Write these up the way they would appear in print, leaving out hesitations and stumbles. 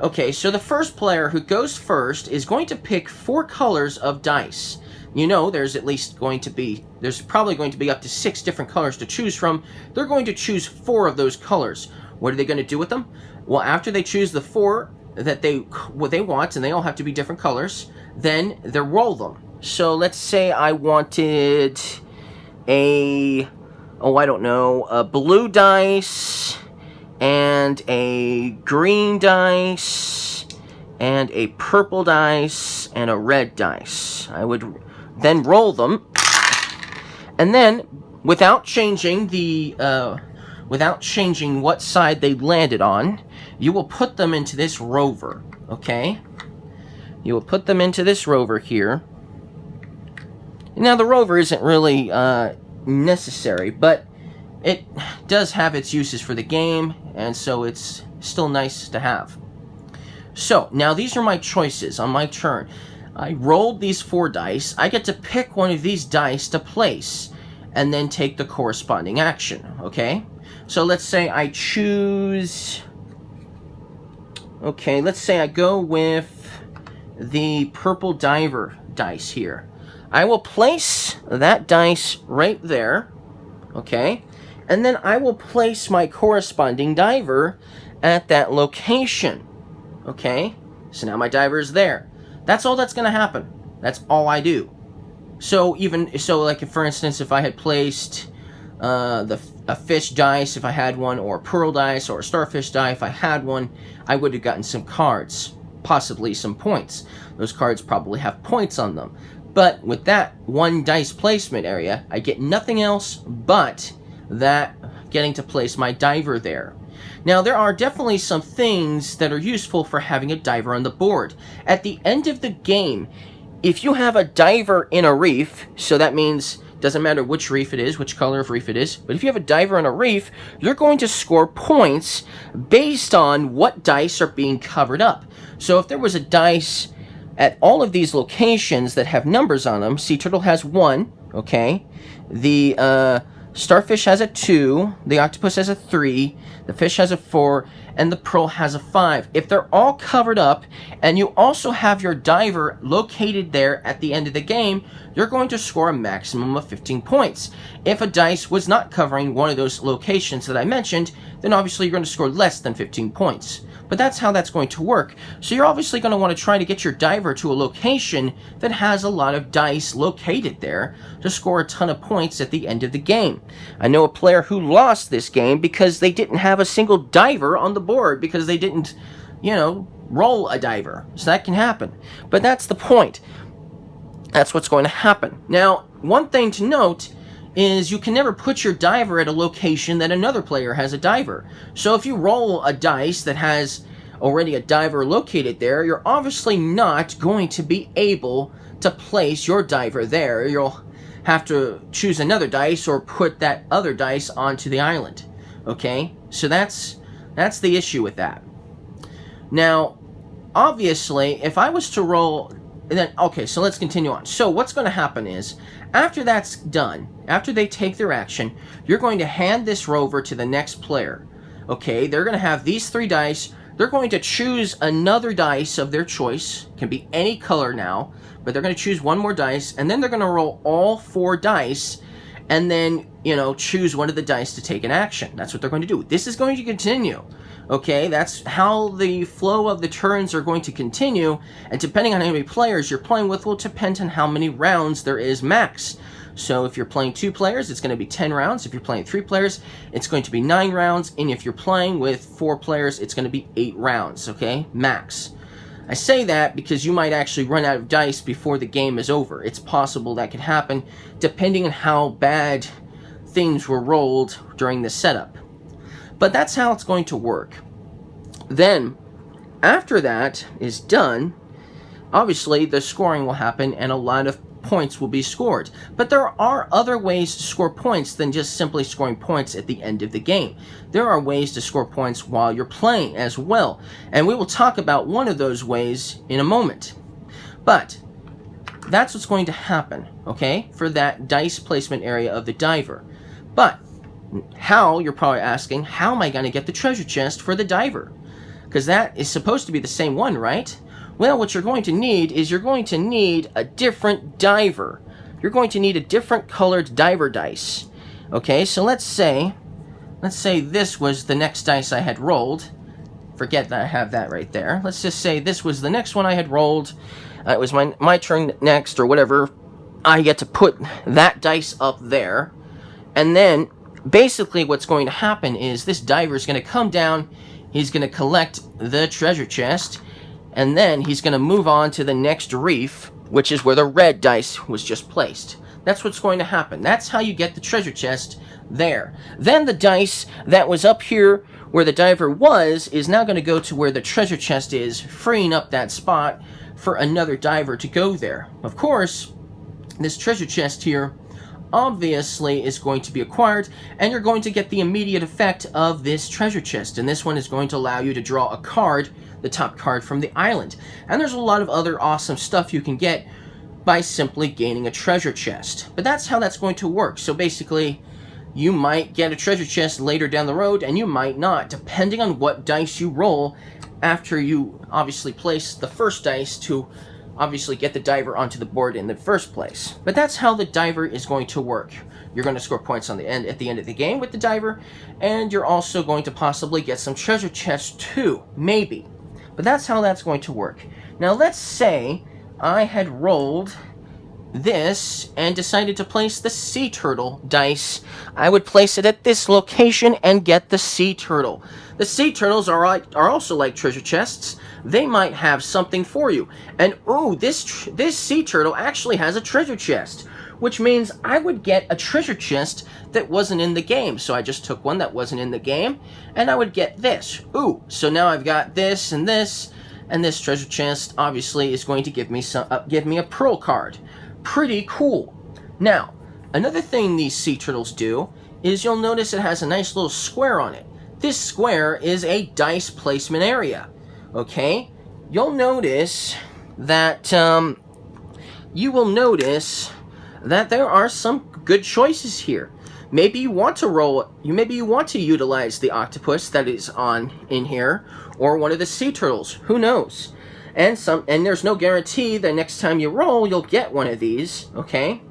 Okay, so the first player who goes first is going to pick 4 colors of dice. You know, there's probably going to be up to 6 different colors to choose from. They're going to choose 4 of those colors. What are they going to do with them? Well, after they choose the 4 that they want, and they all have to be different colors, then they roll them. So let's say I wanted a blue dice, and a green dice, and a purple dice, and a red dice. I would then roll them, and then, without changing what side they landed on, you will put them into this rover, okay? You will put them into this rover here. Now, the rover isn't really necessary, but it does have its uses for the game, and so it's still nice to have. So, now these are my choices on my turn. I rolled these 4 dice. I get to pick one of these dice to place, and then take the corresponding action, okay? So let's say I choose... Okay, let's say I go with the purple diver dice here. I will place that dice right there, okay? And then I will place my corresponding diver at that location, okay? So now my diver is there. That's all that's going to happen. That's all I do. So like for instance, if I had placed a fish dice, if I had one, or a pearl dice, or a starfish die, if I had one, I would have gotten some cards, possibly some points. Those cards probably have points on them. But with that 1 dice placement area, I get nothing else but that getting to place my diver there. Now, there are definitely some things that are useful for having a diver on the board. At the end of the game, if you have a diver in a reef, so that means, doesn't matter which reef it is, which color of reef it is, but if you have a diver in a reef, you're going to score points based on what dice are being covered up. So if there was a dice at all of these locations that have numbers on them, sea turtle has 1, okay? The starfish has a 2, the octopus has a 3, the fish has a 4, and the pearl has a 5. If they're all covered up, and you also have your diver located there at the end of the game, you're going to score a maximum of 15 points. If a dice was not covering one of those locations that I mentioned, then obviously you're going to score less than 15 points. But that's how that's going to work. So you're obviously going to want to try to get your diver to a location that has a lot of dice located there to score a ton of points at the end of the game. I know a player who lost this game because they didn't have a single diver on the board because they didn't, roll a diver. So that can happen. But that's the point. That's what's going to happen. Now, one thing to note is you can never put your diver at a location that another player has a diver. So if you roll a dice that has already a diver located there, you're obviously not going to be able to place your diver there. You'll have to choose another dice or put that other dice onto the island. Okay? So that's the issue with that. Now, obviously, if I was to roll... Okay, so let's continue on. So what's going to happen is, after that's done, after they take their action, you're going to hand this rover to the next player. Okay, they're going to have these 3 dice. They're going to choose another dice of their choice. It can be any color now, but they're going to choose one more dice, and then they're going to roll all 4 dice, and then, choose one of the dice to take an action. That's what they're going to do. This is going to continue. Okay, that's how the flow of the turns are going to continue, and depending on how many players you're playing with will depend on how many rounds there is max. So if you're playing 2 players, it's going to be 10 rounds. If you're playing 3 players, it's going to be 9 rounds, and if you're playing with 4 players, it's going to be 8 rounds, okay, max. I say that because you might actually run out of dice before the game is over. It's possible that could happen, depending on how bad things were rolled during the setup. But that's how it's going to work. Then, after that is done, obviously the scoring will happen and a lot of points will be scored. But there are other ways to score points than just simply scoring points at the end of the game. There are ways to score points while you're playing as well. And we will talk about one of those ways in a moment. But that's what's going to happen, okay, for that dice placement area of the diver. But how, you're probably asking, how am I going to get the treasure chest for the diver? Because that is supposed to be the same one, right? Well, what you're going to need is you're going to need a different diver. You're going to need a different colored diver dice. Okay, so let's say this was the next dice I had rolled. Forget that I have that right there. Let's just say this was the next one I had rolled. It was my turn next, or whatever. I get to put that dice up there. And then, basically what's going to happen is this diver is going to come down. He's going to collect the treasure chest. And then he's going to move on to the next reef, which is where the red dice was just placed. That's what's going to happen. That's how you get the treasure chest there. Then the dice that was up here where the diver was is now going to go to where the treasure chest is, freeing up that spot for another diver to go there. Of course, this treasure chest here obviously is going to be acquired, and you're going to get the immediate effect of this treasure chest. And this one is going to allow you to draw a card, the top card from the island. And there's a lot of other awesome stuff you can get by simply gaining a treasure chest. But that's how that's going to work. So basically, you might get a treasure chest later down the road, and you might not, depending on what dice you roll after you obviously place the first dice to obviously get the diver onto the board in the first place. But that's how the diver is going to work. You're going to score points at the end of the game with the diver, and you're also going to possibly get some treasure chests too, maybe. But that's how that's going to work. Now let's say I had rolled this and decided to place the sea turtle dice. I would place it at this location and get the sea turtle. The sea turtles are also like treasure chests. They might have something for you. And ooh, this sea turtle actually has a treasure chest, which means I would get a treasure chest that wasn't in the game. So I just took one that wasn't in the game, and I would get this. Ooh, so now I've got this, and this treasure chest obviously is going to give me a pearl card. Pretty cool. Now, another thing these sea turtles do is you'll notice it has a nice little square on it. This square is a dice placement area. Okay? You'll notice that there are some good choices here. Maybe you want to utilize the octopus that is in here, or one of the sea turtles. Who knows? And there's no guarantee that next time you roll, you'll get one of these, okay?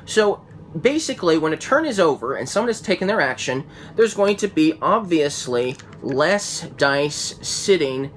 So, basically, when a turn is over and someone has taken their action, there's going to be, obviously, less dice sitting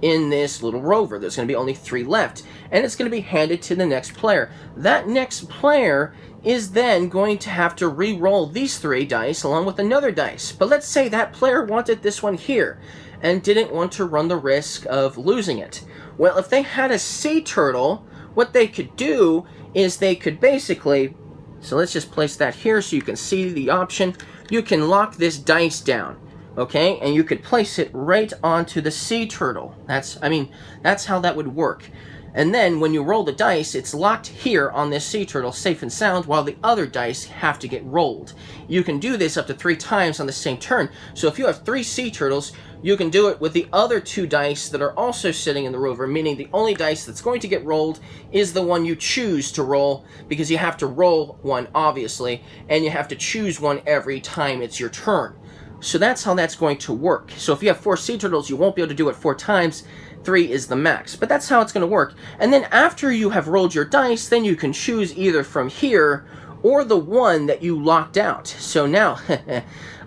in this little rover. There's going to be only 3 left, and it's going to be handed to the next player. That next player is then going to have to re-roll these 3 dice along with another dice. But let's say that player wanted this one here and didn't want to run the risk of losing it. Well, if they had a sea turtle, what they could do is they could basically, so let's just place that here so you can see the option. You can lock this dice down, okay? And you could place it right onto the sea turtle. That's how that would work. And then when you roll the dice, it's locked here on this sea turtle, safe and sound, while the other dice have to get rolled. You can do this up to 3 times on the same turn. So if you have 3 sea turtles, you can do it with the other 2 dice that are also sitting in the rover, meaning the only dice that's going to get rolled is the one you choose to roll, because you have to roll one, obviously, and you have to choose one every time it's your turn. So that's how that's going to work. So if you have 4 sea turtles, you won't be able to do it 4 times. 3 is the max. But that's how it's going to work. And then after you have rolled your dice, then you can choose either from here or the one that you locked out. So now,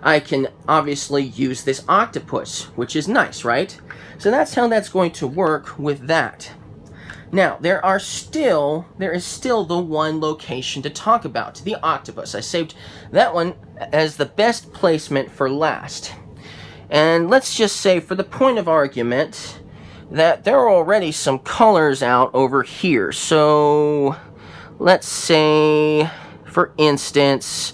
I can obviously use this octopus, which is nice, right? So that's how that's going to work with that. Now, there is still the one location to talk about, the octopus. I saved that one as the best placement for last. And let's just say, for the point of argument, that there are already some colors out over here. So, let's say, for instance,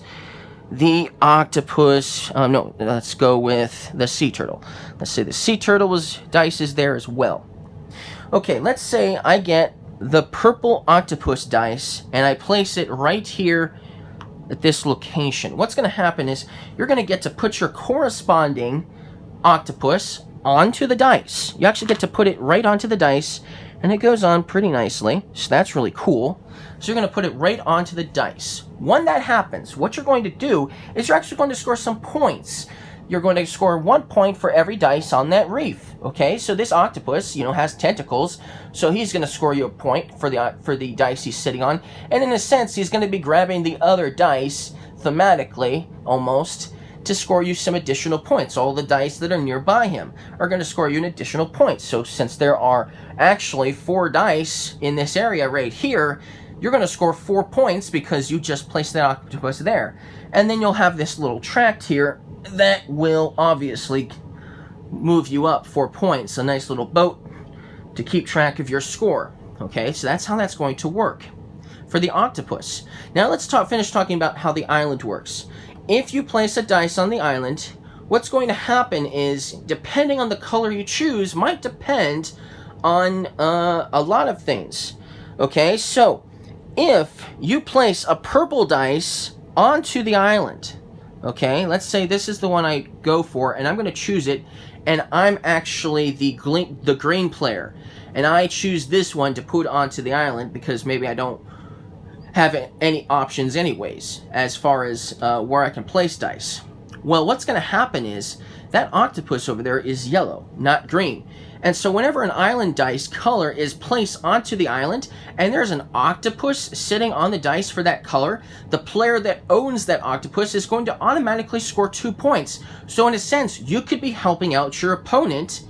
the octopus, no, let's go with the sea turtle. Let's say the sea turtle dice is there as well. Okay, let's say I get the purple octopus dice, and I place it right here at this location. What's going to happen is you're going to get to put your corresponding octopus onto the dice. You actually get to put it right onto the dice, and it goes on pretty nicely, so that's really cool. So you're going to put it right onto the dice. When that happens, what you're going to do is you're actually going to score some points. you're going to score 1 point for every dice on that reef. Okay, so this octopus, has tentacles, so he's going to score you a point for the dice he's sitting on, and in a sense, he's going to be grabbing the other dice thematically, almost, to score you some additional points. All the dice that are nearby him are going to score you an additional point. So since there are actually 4 dice in this area right here, you're going to score 4 points because you just placed that octopus there. And then you'll have this little tract here that will obviously move you up 4 points. A nice little boat to keep track of your score. Okay, so that's how that's going to work for the octopus. Now let's finish talking about how the island works. If you place a dice on the island, what's going to happen is, depending on the color you choose, might depend on a lot of things. Okay, so if you place a purple dice onto the island, okay, let's say this is the one I go for, and I'm going to choose it, and I'm actually the green player, and I choose this one to put onto the island because maybe I don't have any options anyways as far as where I can place dice. Well, what's going to happen is that octopus over there is yellow, not green. And so whenever an island dice color is placed onto the island and there's an octopus sitting on the dice for that color, the player that owns that octopus is going to automatically score 2 points. So in a sense, you could be helping out your opponent,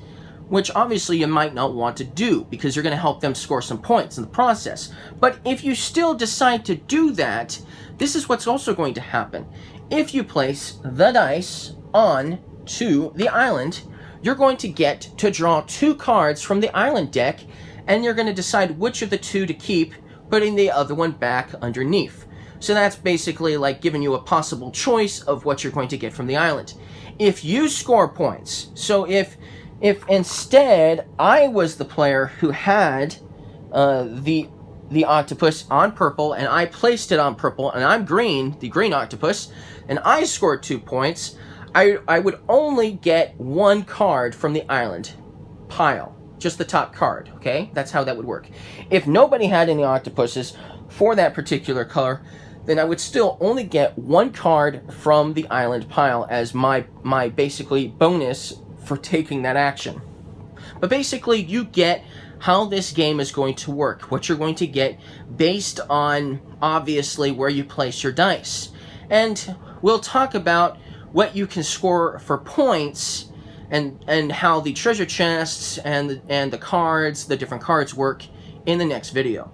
which obviously you might not want to do because you're going to help them score some points in the process. But if you still decide to do that, this is what's also going to happen. If you place the dice on to the island, you're going to get to draw 2 cards from the island deck, and you're going to decide which of the 2 to keep, putting the other one back underneath. So that's basically like giving you a possible choice of what you're going to get from the island. If you score points, so if instead I was the player who had the octopus on purple and I placed it on purple and I'm green, the green octopus, and I scored 2 points, I would only get 1 card from the island pile, just the top card, okay? That's how that would work. If nobody had any octopuses for that particular color, then I would still only get 1 card from the island pile as my basically bonus for taking that action. But basically, you get how this game is going to work, what you're going to get based on, obviously, where you place your dice. And we'll talk about what you can score for points and how the treasure chests and the cards, the different cards work in the next video.